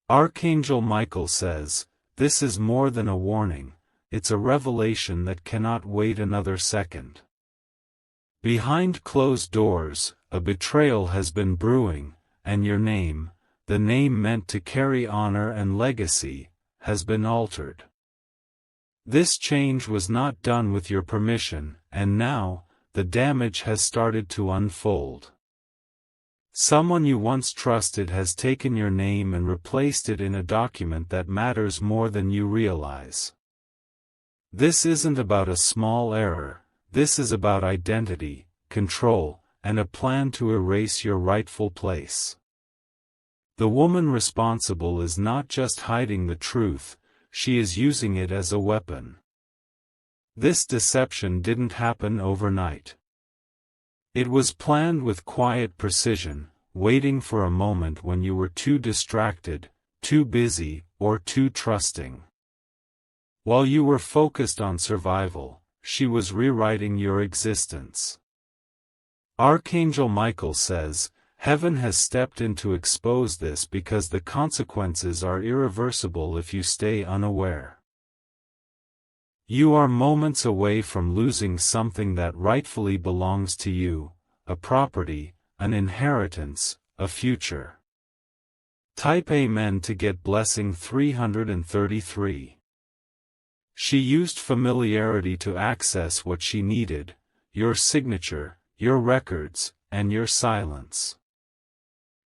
Archangel Michael says, "This is more than a warning, it's a revelation that cannot wait another second." Behind closed doors, a betrayal has been brewing, and your name, the name meant to carry honor and legacy, has been altered. This change was not done with your permission, and now, the damage has started to unfold. Someone you once trusted has taken your name and replaced it in a document that matters more than you realize. This isn't about a small error, this is about identity, control, and a plan to erase your rightful place. The woman responsible is not just hiding the truth, she is using it as a weapon. This deception didn't happen overnight. It was planned with quiet precision, waiting for a moment when you were too distracted, too busy, or too trusting. While you were focused on survival, she was rewriting your existence. Archangel Michael says, "Heaven has stepped in to expose this because the consequences are irreversible if you stay unaware." You are moments away from losing something that rightfully belongs to you, a property, an inheritance, a future. Type Amen to get blessing 333. She used familiarity to access what she needed, your signature, your records, and your silence.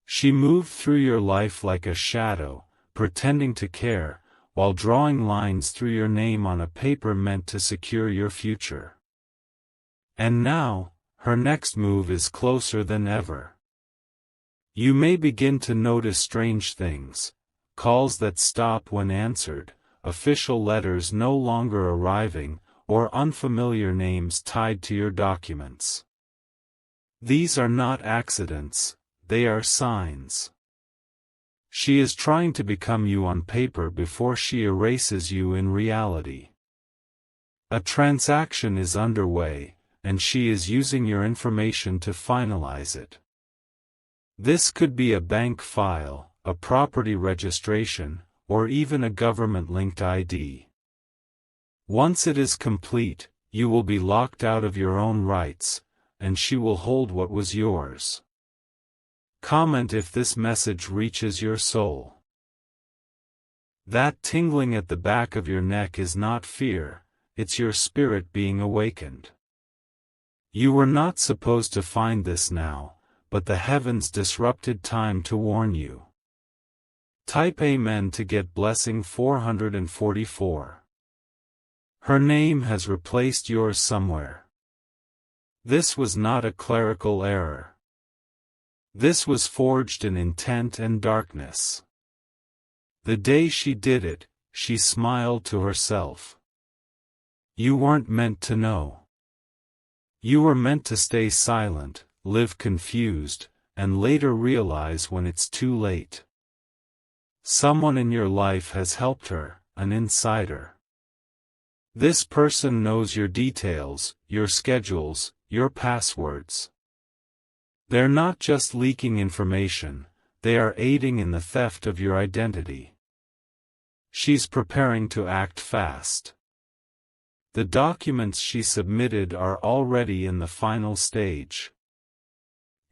She moved through your life like a shadow, pretending to care, while drawing lines through your name on a paper meant to secure your future. And now, her next move is closer than ever. You may begin to notice strange things, calls that stop when answered, official letters no longer arriving, or unfamiliar names tied to your documents. These are not accidents, they are signs. She is trying to become you on paper before she erases you in reality. A transaction is underway, and she is using your information to finalize it. This could be a bank file, a property registration, or even a government-linked ID. Once it is complete, you will be locked out of your own rights, and she will hold what was yours. Comment if this message reaches your soul. That tingling at the back of your neck is not fear, it's your spirit being awakened. You were not supposed to find this now, but the heavens disrupted time to warn you. Type Amen to get blessing 444. Her name has replaced yours somewhere. This was not a clerical error. This was forged in intent and darkness. The day she did it, she smiled to herself. You weren't meant to know. You were meant to stay silent, live confused, and later realize when it's too late. Someone in your life has helped her, an insider. This person knows your details, your schedules, your passwords. They're not just leaking information, they are aiding in the theft of your identity. She's preparing to act fast. The documents she submitted are already in the final stage.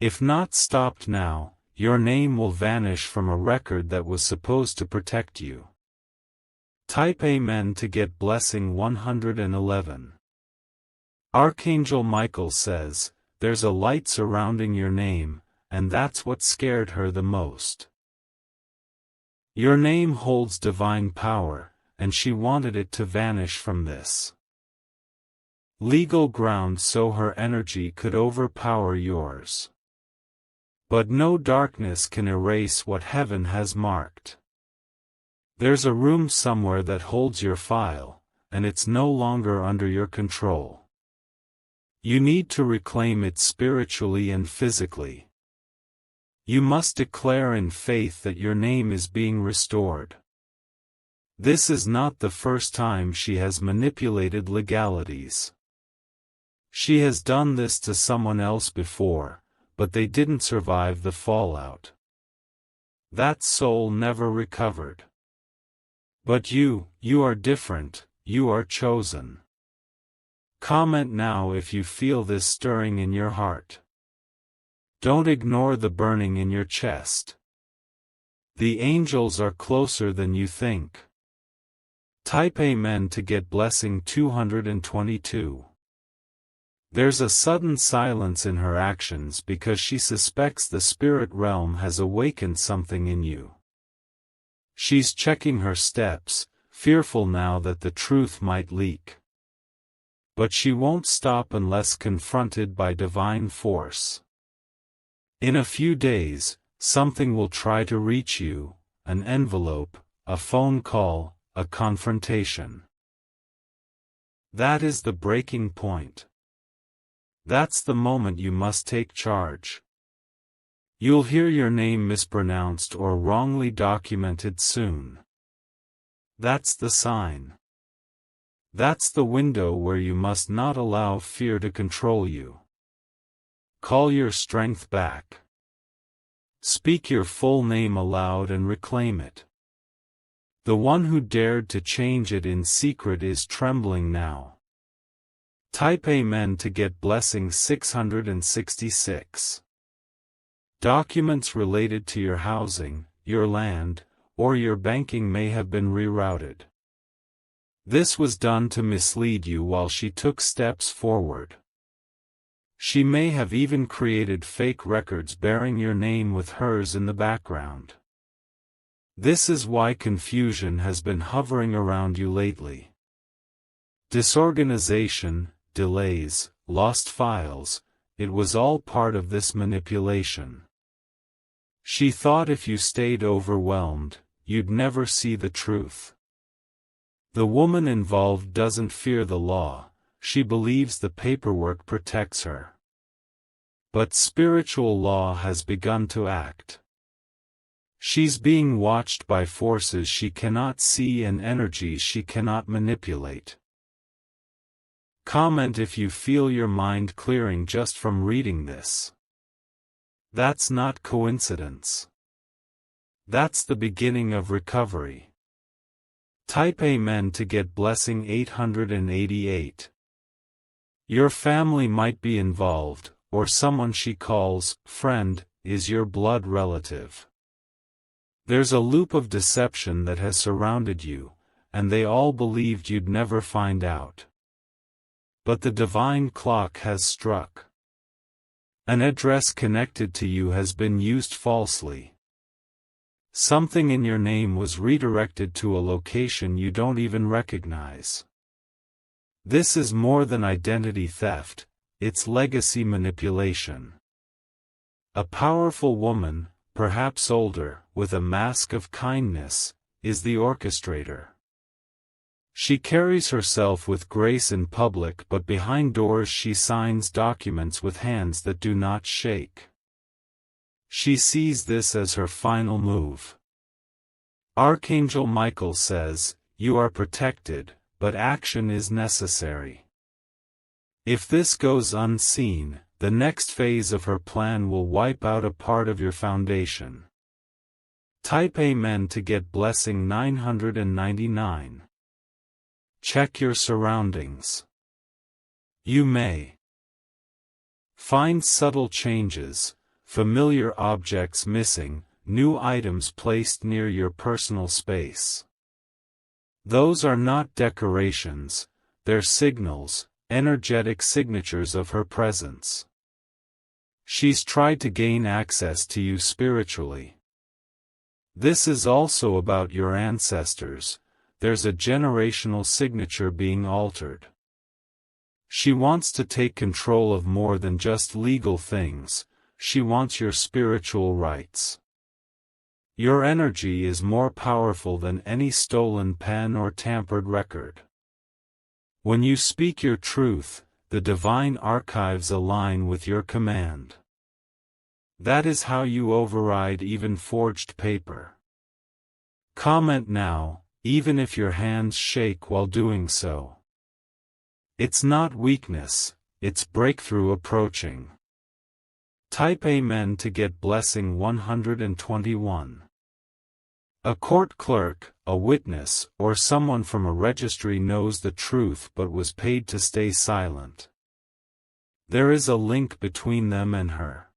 If not stopped now, your name will vanish from a record that was supposed to protect you. Type Amen to get blessing 111. Archangel Michael says, "There's a light surrounding your name, and that's what scared her the most." Your name holds divine power, and she wanted it to vanish from this legal ground so her energy could overpower yours. But no darkness can erase what heaven has marked. There's a room somewhere that holds your file, and it's no longer under your control. You need to reclaim it spiritually and physically. You must declare in faith that your name is being restored. This is not the first time she has manipulated legalities. She has done this to someone else before, but they didn't survive the fallout. That soul never recovered. But you are different, you are chosen. Comment now if you feel this stirring in your heart. Don't ignore the burning in your chest. The angels are closer than you think. Type Amen to get blessing 222. There's a sudden silence in her actions because she suspects the spirit realm has awakened something in you. She's checking her steps, fearful now that the truth might leak. But she won't stop unless confronted by divine force. In a few days, something will try to reach you, an envelope, a phone call, a confrontation. That is the breaking point. That's the moment you must take charge. You'll hear your name mispronounced or wrongly documented soon. That's the sign. That's the window where you must not allow fear to control you. Call your strength back. Speak your full name aloud and reclaim it. The one who dared to change it in secret is trembling now. Type Amen to get blessing 666. Documents related to your housing, your land, or your banking may have been rerouted. This was done to mislead you while she took steps forward. She may have even created fake records bearing your name with hers in the background. This is why confusion has been hovering around you lately. Disorganization, delays, lost files, it was all part of this manipulation. She thought if you stayed overwhelmed, you'd never see the truth. The woman involved doesn't fear the law, she believes the paperwork protects her. But spiritual law has begun to act. She's being watched by forces she cannot see and energies she cannot manipulate. Comment if you feel your mind clearing just from reading this. That's not coincidence. That's the beginning of recovery. Type Amen to get blessing 888. Your family might be involved, or someone she calls friend is your blood relative. There's a loop of deception that has surrounded you, and they all believed you'd never find out. But the divine clock has struck. An address connected to you has been used falsely. Something in your name was redirected to a location you don't even recognize. This is more than identity theft, it's legacy manipulation. A powerful woman, perhaps older, with a mask of kindness, is the orchestrator. She carries herself with grace in public, but behind doors she signs documents with hands that do not shake. She sees this as her final move. Archangel Michael says, "You are protected, but action is necessary." If this goes unseen, the next phase of her plan will wipe out a part of your foundation. Type Amen to get blessing 999. Check your surroundings. You may find subtle changes, familiar objects missing, new items placed near your personal space. Those are not decorations, they're signals, energetic signatures of her presence. She's tried to gain access to you spiritually. This is also about your ancestors, there's a generational signature being altered. She wants to take control of more than just legal things, she wants your spiritual rights. Your energy is more powerful than any stolen pen or tampered record. When you speak your truth, the divine archives align with your command. That is how you override even forged paper. Comment now, even if your hands shake while doing so. It's not weakness, it's breakthrough approaching. Type Amen to get blessing 121. A court clerk, a witness, or someone from a registry knows the truth but was paid to stay silent. There is a link between them and her.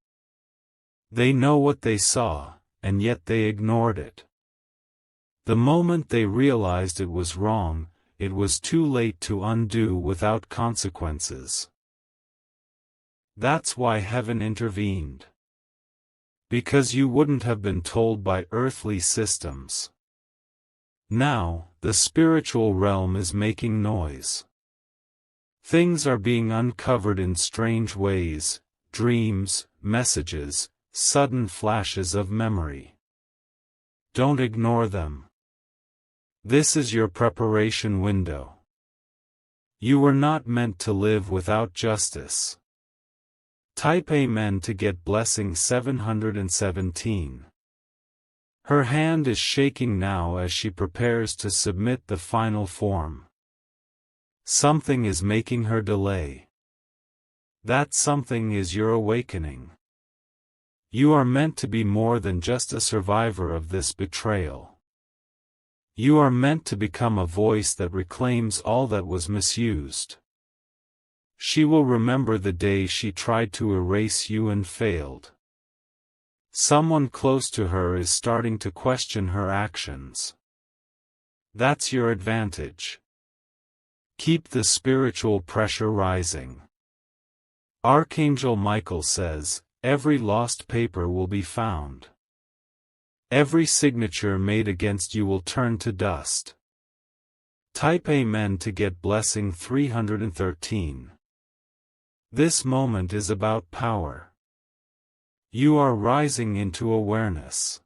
They know what they saw, and yet they ignored it. The moment they realized it was wrong, it was too late to undo without consequences. That's why heaven intervened. Because you wouldn't have been told by earthly systems. Now, the spiritual realm is making noise. Things are being uncovered in strange ways, dreams, messages, sudden flashes of memory. Don't ignore them. This is your preparation window. You were not meant to live without justice. Type Amen to get blessing 717. Her hand is shaking now as she prepares to submit the final form. Something is making her delay. That something is your awakening. You are meant to be more than just a survivor of this betrayal. You are meant to become a voice that reclaims all that was misused. She will remember the day she tried to erase you and failed. Someone close to her is starting to question her actions. That's your advantage. Keep the spiritual pressure rising. Archangel Michael says, every lost paper will be found. Every signature made against you will turn to dust. Type Amen to get blessing 313. This moment is about power. You are rising into awareness.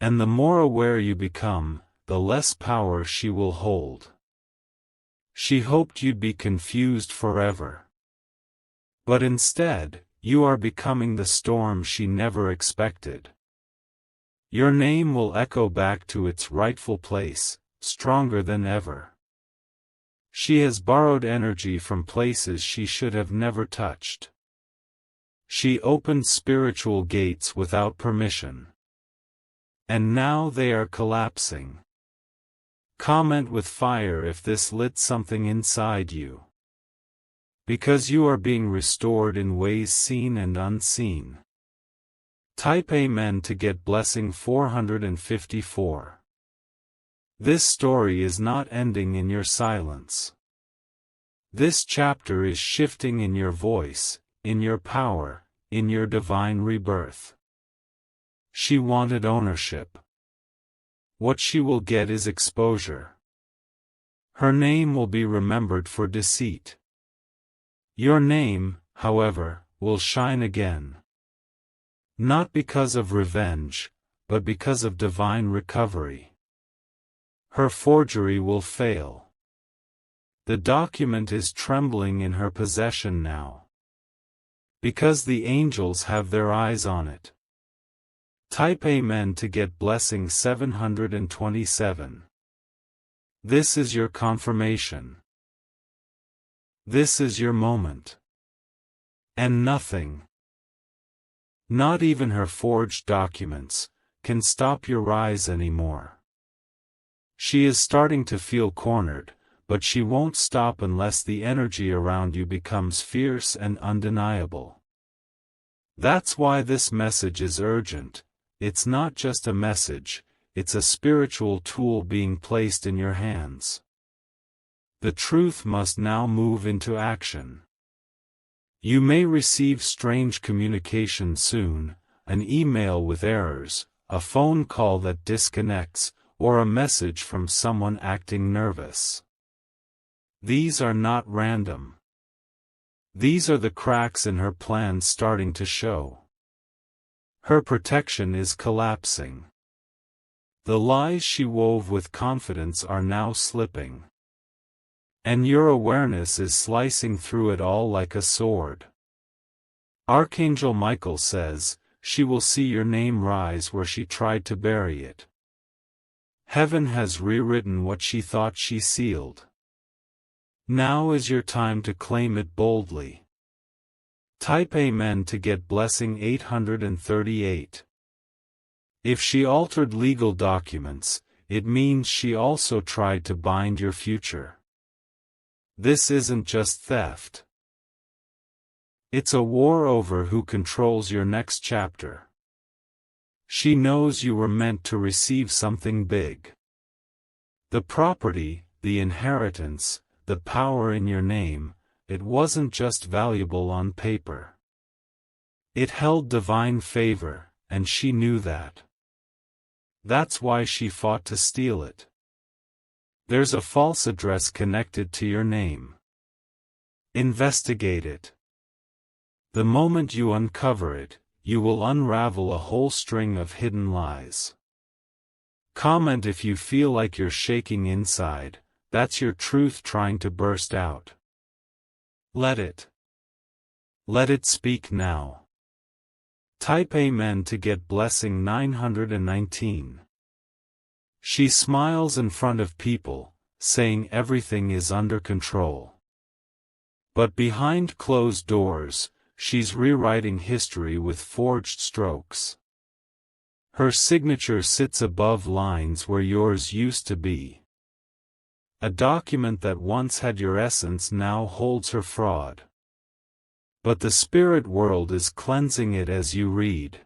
And the more aware you become, the less power she will hold. She hoped you'd be confused forever. But instead, you are becoming the storm she never expected. Your name will echo back to its rightful place, stronger than ever. She has borrowed energy from places she should have never touched. She opened spiritual gates without permission. And now they are collapsing. Comment with fire if this lit something inside you. Because you are being restored in ways seen and unseen. Type Amen to get blessing 454. This story is not ending in your silence. This chapter is shifting in your voice, in your power, in your divine rebirth. She wanted ownership. What she will get is exposure. Her name will be remembered for deceit. Your name, however, will shine again. Not because of revenge, but because of divine recovery. Her forgery will fail. The document is trembling in her possession now. Because the angels have their eyes on it. Type Amen to get blessing 727. This is your confirmation. This is your moment. And nothing, not even her forged documents, can stop your rise anymore. She is starting to feel cornered, but she won't stop unless the energy around you becomes fierce and undeniable. That's why this message is urgent. It's not just a message, it's a spiritual tool being placed in your hands. The truth must now move into action. You may receive strange communication soon, an email with errors, a phone call that disconnects, or a message from someone acting nervous. These are not random. These are the cracks in her plans starting to show. Her protection is collapsing. The lies she wove with confidence are now slipping. And your awareness is slicing through it all like a sword. Archangel Michael says, she will see your name rise where she tried to bury it. Heaven has rewritten what she thought she sealed. Now is your time to claim it boldly. Type Amen to get blessing 838. If she altered legal documents, it means she also tried to bind your future. This isn't just theft. It's a war over who controls your next chapter. She knows you were meant to receive something big. The property, the inheritance, the power in your name, it wasn't just valuable on paper. It held divine favor, and she knew that. That's why she fought to steal it. There's a false address connected to your name. Investigate it. The moment you uncover it, you will unravel a whole string of hidden lies. Comment if you feel like you're shaking inside. That's your truth trying to burst out. Let it speak now. Type Amen to get blessing 919. She smiles in front of people, saying everything is under control. But behind closed doors, she's rewriting history with forged strokes. Her signature sits above lines where yours used to be. A document that once had your essence now holds her fraud. But the spirit world is cleansing it as you read.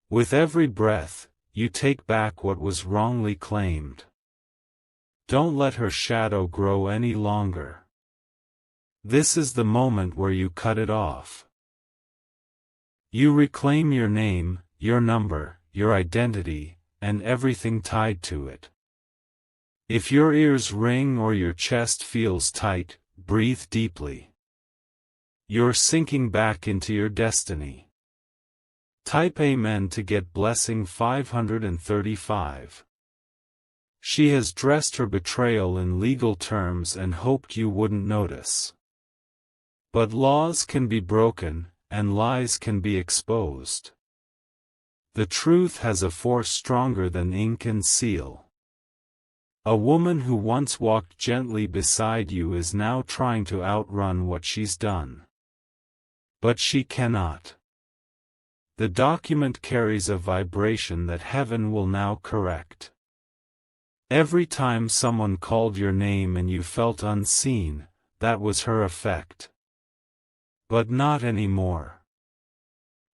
With every breath, you take back what was wrongly claimed. Don't let her shadow grow any longer. This is the moment where you cut it off. You reclaim your name, your number, your identity, and everything tied to it. If your ears ring or your chest feels tight, breathe deeply. You're sinking back into your destiny. Type Amen to get blessing 535. She has dressed her betrayal in legal terms and hoped you wouldn't notice. But laws can be broken, and lies can be exposed. The truth has a force stronger than ink and seal. A woman who once walked gently beside you is now trying to outrun what she's done. But she cannot. The document carries a vibration that heaven will now correct. Every time someone called your name and you felt unseen, that was her effect. But not anymore.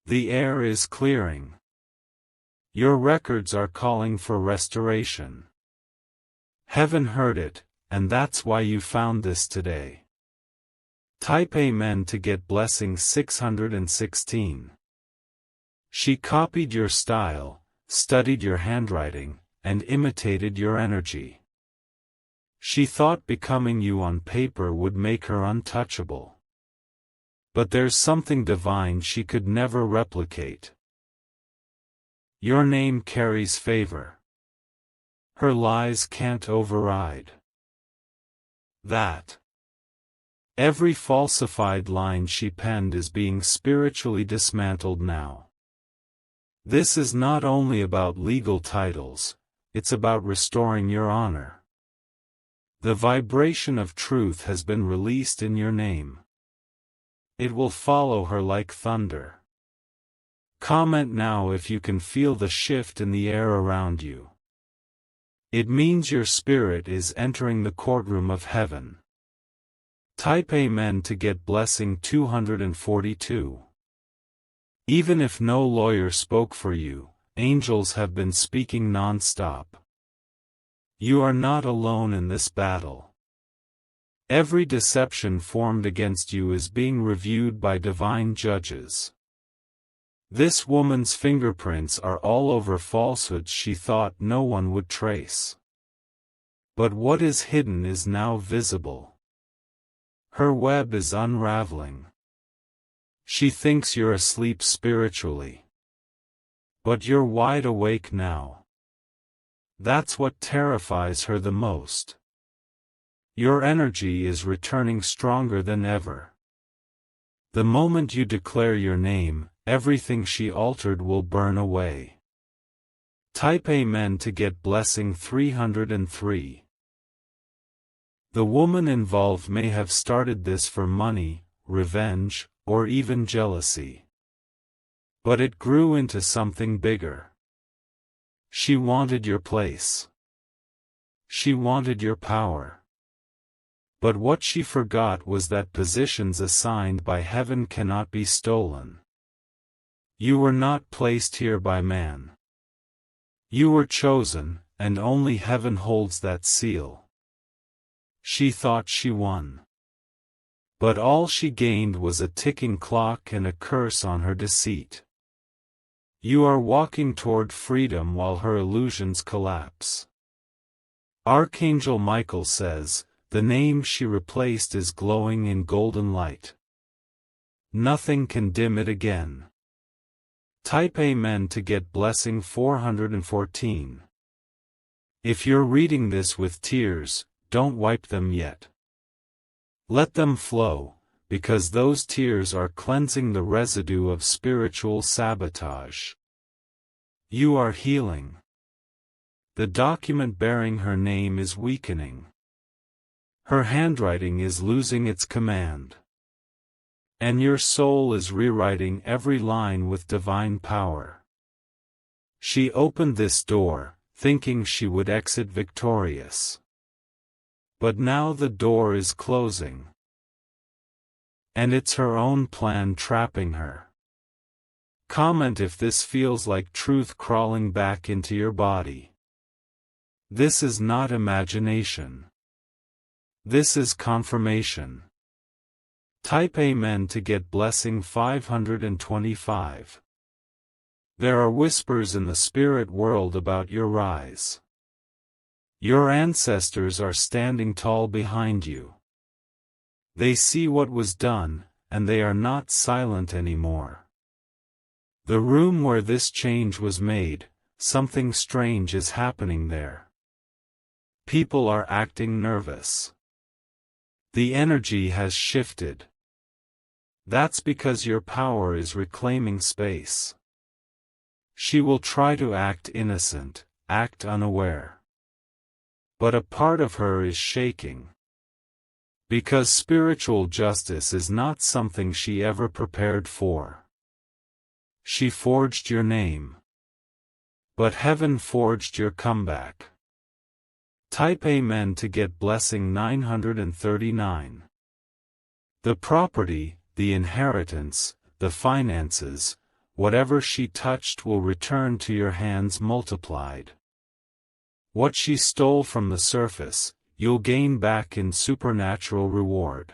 The air is clearing. Your records are calling for restoration. Heaven heard it, and that's why you found this today. Type Amen to get blessing 616. She copied your style, studied your handwriting, and imitated your energy. She thought becoming you on paper would make her untouchable. But there's something divine she could never replicate. Your name carries favor. Her lies can't override that. Every falsified line she penned is being spiritually dismantled now. This is not only about legal titles, it's about restoring your honor. The vibration of truth has been released in your name. It will follow her like thunder. Comment now if you can feel the shift in the air around you. It means your spirit is entering the courtroom of heaven. Type Amen to get blessing 242. Even if no lawyer spoke for you, angels have been speaking non-stop. You are not alone in this battle. Every deception formed against you is being reviewed by divine judges. This woman's fingerprints are all over falsehoods she thought no one would trace. But what is hidden is now visible. Her web is unraveling. She thinks you're asleep spiritually. But you're wide awake now. That's what terrifies her the most. Your energy is returning stronger than ever. The moment you declare your name, everything she altered will burn away. Type Amen to get blessing 303. The woman involved may have started this for money, revenge, or even jealousy. But it grew into something bigger. She wanted your place. She wanted your power. But what she forgot was that positions assigned by heaven cannot be stolen. You were not placed here by man. You were chosen, and only heaven holds that seal. She thought she won. But all she gained was a ticking clock and a curse on her deceit. You are walking toward freedom while her illusions collapse. Archangel Michael says, the name she replaced is glowing in golden light. Nothing can dim it again. Type Amen to get blessing 414. If you're reading this with tears, don't wipe them yet. Let them flow, because those tears are cleansing the residue of spiritual sabotage. You are healing. The document bearing her name is weakening. Her handwriting is losing its command. And your soul is rewriting every line with divine power. She opened this door, thinking she would exit victorious. But now the door is closing. And it's her own plan trapping her. Comment if this feels like truth crawling back into your body. This is not imagination. This is confirmation. Type Amen to get blessing 525. There are whispers in the spirit world about your rise. Your ancestors are standing tall behind you. They see what was done, and they are not silent anymore. The room where this change was made, something strange is happening there. People are acting nervous. The energy has shifted. That's because your power is reclaiming space. She will try to act innocent, act unaware. But a part of her is shaking. Because spiritual justice is not something she ever prepared for. She forged your name. But heaven forged your comeback. Type Amen to get blessing 939. The property, the inheritance, the finances, whatever she touched will return to your hands multiplied. What she stole from the surface, you'll gain back in supernatural reward.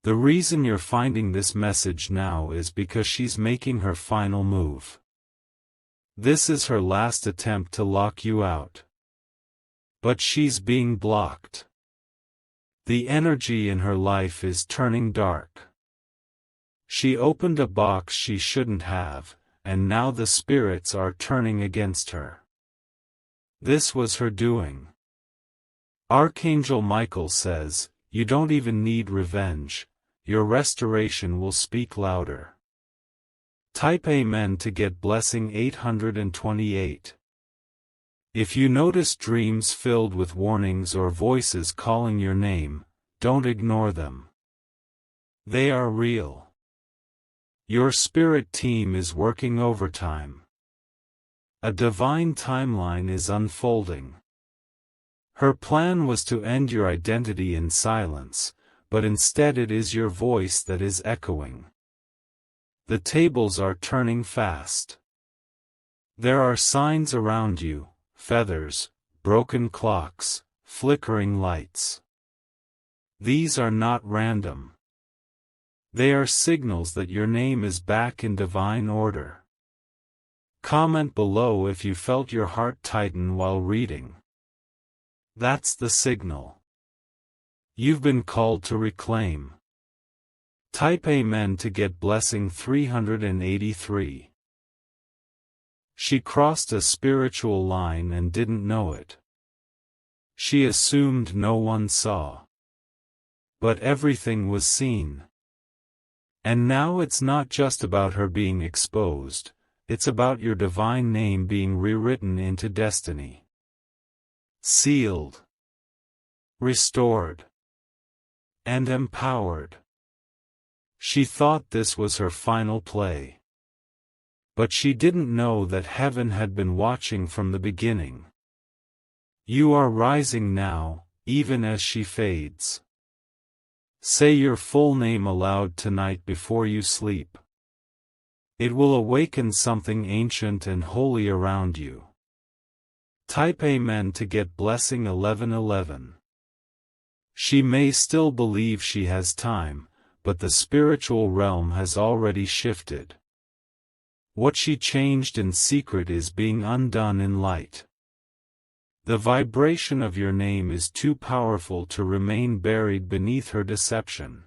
The reason you're finding this message now is because she's making her final move. This is her last attempt to lock you out. But she's being blocked. The energy in her life is turning dark. She opened a box she shouldn't have, and now the spirits are turning against her. This was her doing. Archangel Michael says, you don't even need revenge. Your restoration will speak louder. Type Amen to get blessing 828. If you notice dreams filled with warnings or voices calling your name, don't ignore them. They are real. Your spirit team is working overtime. A divine timeline is unfolding. Her plan was to end your identity in silence, but instead it is your voice that is echoing. The tables are turning fast. There are signs around you, feathers, broken clocks, flickering lights. These are not random. They are signals that your name is back in divine order. Comment below if you felt your heart tighten while reading. That's the signal. You've been called to reclaim. Type Amen to get blessing 383. She crossed a spiritual line and didn't know it. She assumed no one saw. But everything was seen. And now it's not just about her being exposed, it's about your divine name being rewritten into destiny. Sealed. Restored. And empowered. She thought this was her final play. But she didn't know that heaven had been watching from the beginning. You are rising now, even as she fades. Say your full name aloud tonight before you sleep. It will awaken something ancient and holy around you. Type Amen to get blessing 1111. She may still believe she has time, but the spiritual realm has already shifted. What she changed in secret is being undone in light. The vibration of your name is too powerful to remain buried beneath her deception.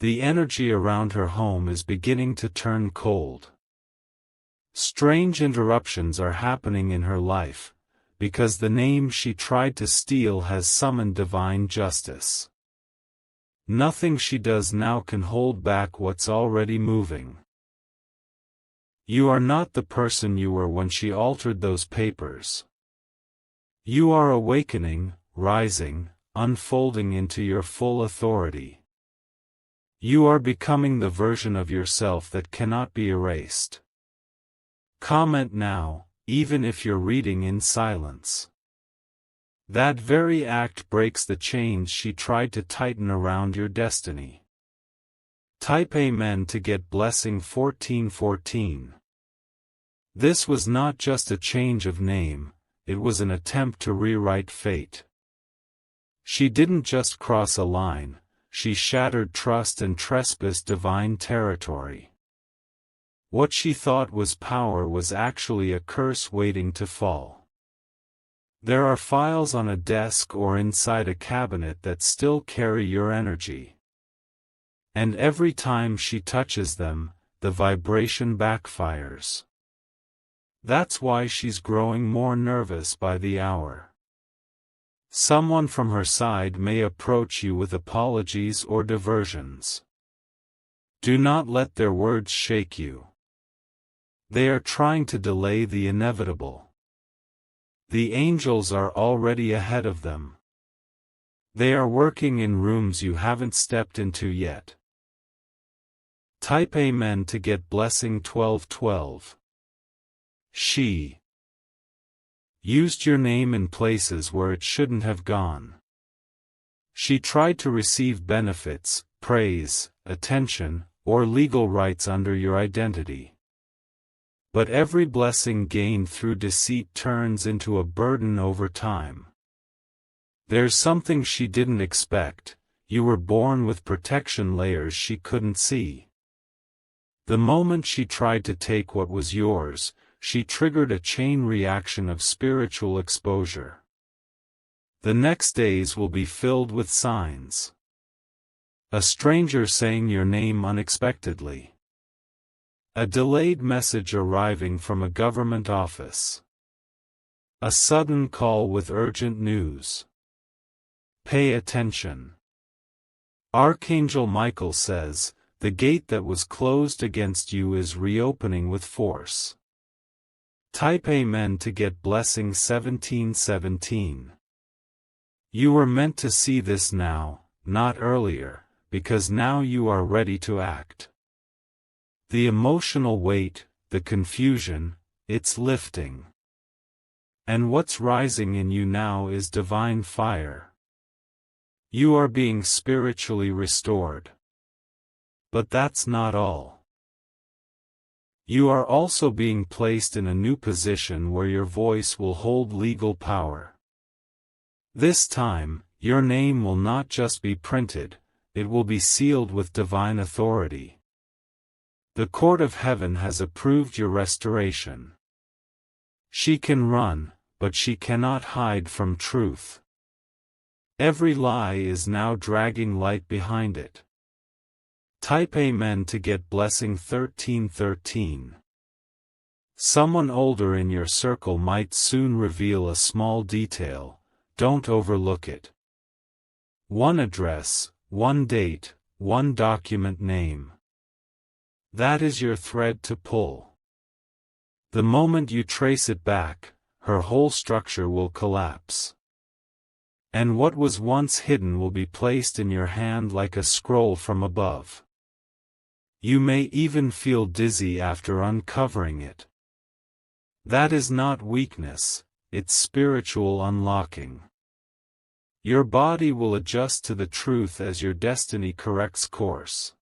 The energy around her home is beginning to turn cold. Strange interruptions are happening in her life, because the name she tried to steal has summoned divine justice. Nothing she does now can hold back what's already moving. You are not the person you were when she altered those papers. You are awakening, rising, unfolding into your full authority. You are becoming the version of yourself that cannot be erased. Comment now, even if you're reading in silence. That very act breaks the chains she tried to tighten around your destiny. Type Amen to get blessing 1414. This was not just a change of name, it was an attempt to rewrite fate. She didn't just cross a line, she shattered trust and trespassed divine territory. What she thought was power was actually a curse waiting to fall. There are files on a desk or inside a cabinet that still carry your energy. And every time she touches them, the vibration backfires. That's why she's growing more nervous by the hour. Someone from her side may approach you with apologies or diversions. Do not let their words shake you. They are trying to delay the inevitable. The angels are already ahead of them. They are working in rooms you haven't stepped into yet. Type Amen to get blessing 1212. She used your name in places where it shouldn't have gone. She tried to receive benefits, praise, attention, or legal rights under your identity. But every blessing gained through deceit turns into a burden over time. There's something she didn't expect. You were born with protection layers she couldn't see. The moment she tried to take what was yours, she triggered a chain reaction of spiritual exposure. The next days will be filled with signs. A stranger saying your name unexpectedly. A delayed message arriving from a government office. A sudden call with urgent news. Pay attention. Archangel Michael says, the gate that was closed against you is reopening with force. Type Amen to get blessing 1717. You were meant to see this now, not earlier, because now you are ready to act. The emotional weight, the confusion, it's lifting. And what's rising in you now is divine fire. You are being spiritually restored. But that's not all. You are also being placed in a new position where your voice will hold legal power. This time, your name will not just be printed, it will be sealed with divine authority. The court of heaven has approved your restoration. She can run, but she cannot hide from truth. Every lie is now dragging light behind it. Type Amen to get blessing 1313. Someone older in your circle might soon reveal a small detail, don't overlook it. One address, one date, one document name. That is your thread to pull. The moment you trace it back, her whole structure will collapse. And what was once hidden will be placed in your hand like a scroll from above. You may even feel dizzy after uncovering it. That is not weakness, it's spiritual unlocking. Your body will adjust to the truth as your destiny corrects course.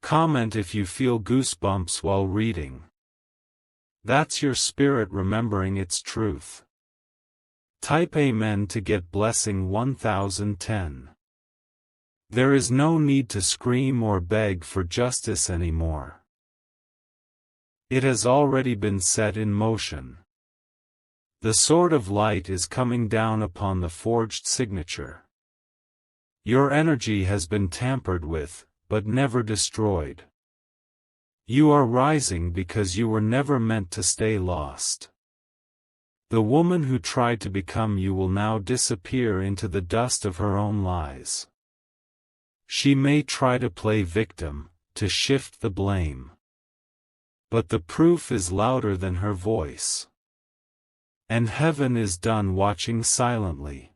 Comment if you feel goosebumps while reading. That's your spirit remembering its truth. Type Amen to get blessing 1010. There is no need to scream or beg for justice anymore. It has already been set in motion. The sword of light is coming down upon the forged signature. Your energy has been tampered with, but never destroyed. You are rising because you were never meant to stay lost. The woman who tried to become you will now disappear into the dust of her own lies. She may try to play victim, to shift the blame. But the proof is louder than her voice. And heaven is done watching silently.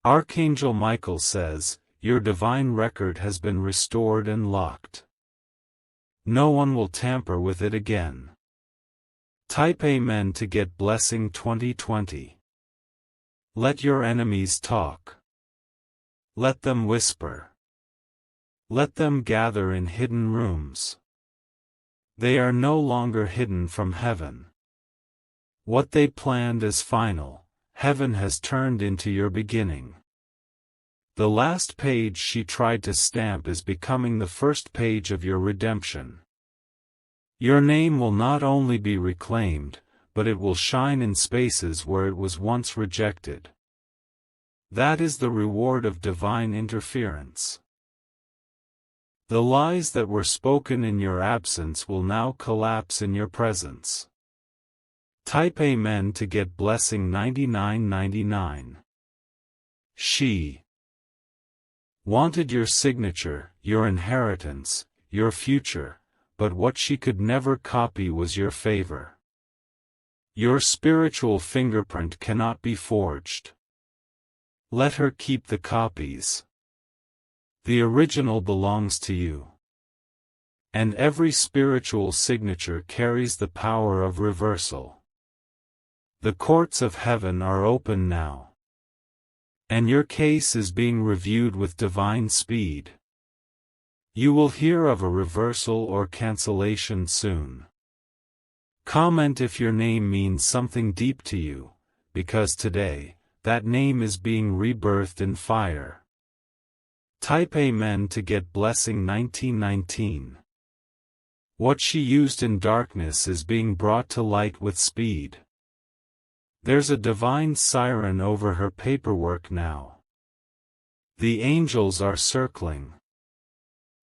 Archangel Michael says, your divine record has been restored and locked. No one will tamper with it again. Type Amen to get blessing 2020. Let your enemies talk. Let them whisper. Let them gather in hidden rooms. They are no longer hidden from heaven. What they planned is final. Heaven has turned into your beginning. The last page she tried to stamp is becoming the first page of your redemption. Your name will not only be reclaimed, but it will shine in spaces where it was once rejected. That is the reward of divine interference. The lies that were spoken in your absence will now collapse in your presence. Type Amen to get blessing 9999. She wanted your signature, your inheritance, your future, but what she could never copy was your favor. Your spiritual fingerprint cannot be forged. Let her keep the copies. The original belongs to you. And every spiritual signature carries the power of reversal. The courts of heaven are open now. And your case is being reviewed with divine speed. You will hear of a reversal or cancellation soon. Comment if your name means something deep to you, because today, that name is being rebirthed in fire. Type Amen to get blessing 1919. What she used in darkness is being brought to light with speed. There's a divine siren over her paperwork now. The angels are circling.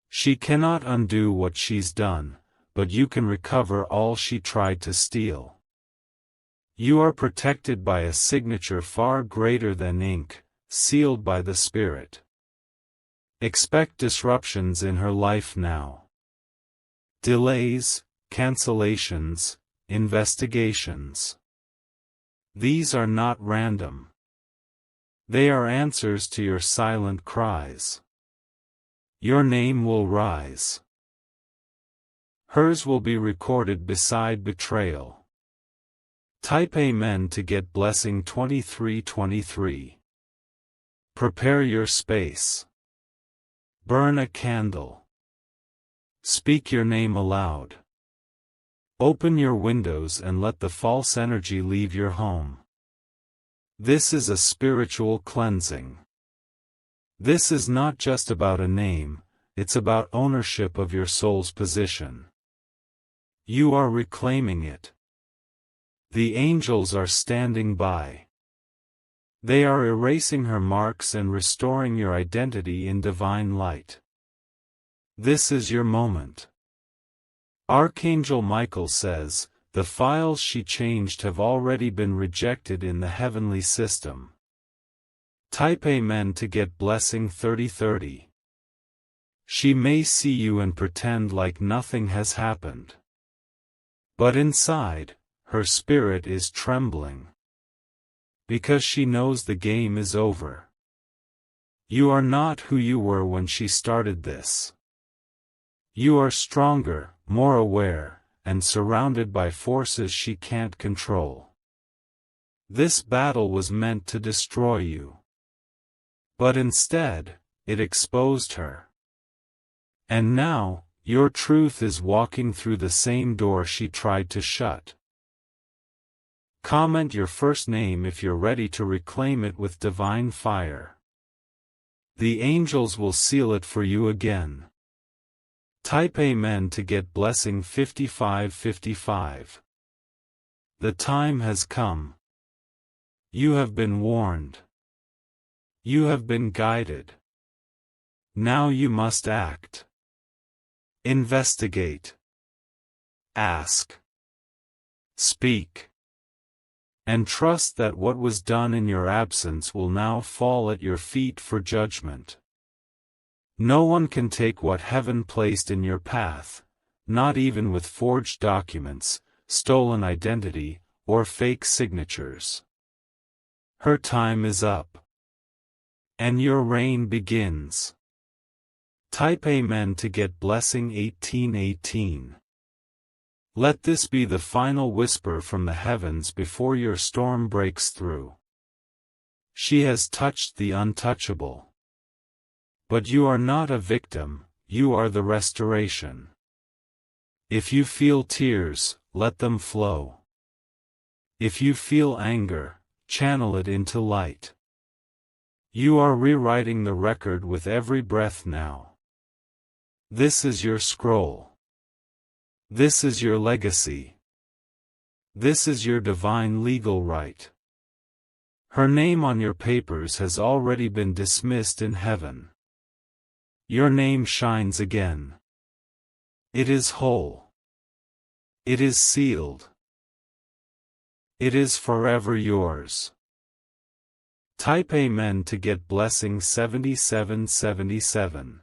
She cannot undo what she's done, but you can recover all she tried to steal. You are protected by a signature far greater than ink, sealed by the Spirit. Expect disruptions in her life now. Delays, cancellations, investigations. These are not random. They are answers to your silent cries. Your name will rise. Hers will be recorded beside betrayal. Type Amen to get blessing 2323. Prepare your space. Burn a candle. Speak your name aloud. Open your windows and let the false energy leave your home. This is a spiritual cleansing. This is not just about a name, it's about ownership of your soul's position. You are reclaiming it. The angels are standing by. They are erasing her marks and restoring your identity in divine light. This is your moment. Archangel Michael says, the files she changed have already been rejected in the heavenly system. Type Amen to get blessing 3030. She may see you and pretend like nothing has happened. But inside, her spirit is trembling. Because she knows the game is over. You are not who you were when she started this. You are stronger, more aware, and surrounded by forces she can't control. This battle was meant to destroy you. But instead, it exposed her. And now, your truth is walking through the same door she tried to shut. Comment your first name if you're ready to reclaim it with divine fire. The angels will seal it for you again. Type Amen to get blessing 5555. The time has come. You have been warned. You have been guided. Now you must act. Investigate. Ask. Speak. And trust that what was done in your absence will now fall at your feet for judgment. No one can take what heaven placed in your path, not even with forged documents, stolen identity, or fake signatures. Her time is up. And your reign begins. Type Amen to get blessing 1818. Let this be the final whisper from the heavens before your storm breaks through. She has touched the untouchable. But you are not a victim, you are the restoration. If you feel tears, let them flow. If you feel anger, channel it into light. You are rewriting the record with every breath now. This is your scroll. This is your legacy. This is your divine legal right. Her name on your papers has already been dismissed in heaven. Your name shines again. It is whole. It is sealed. It is forever yours. Type Amen to get blessing 7777.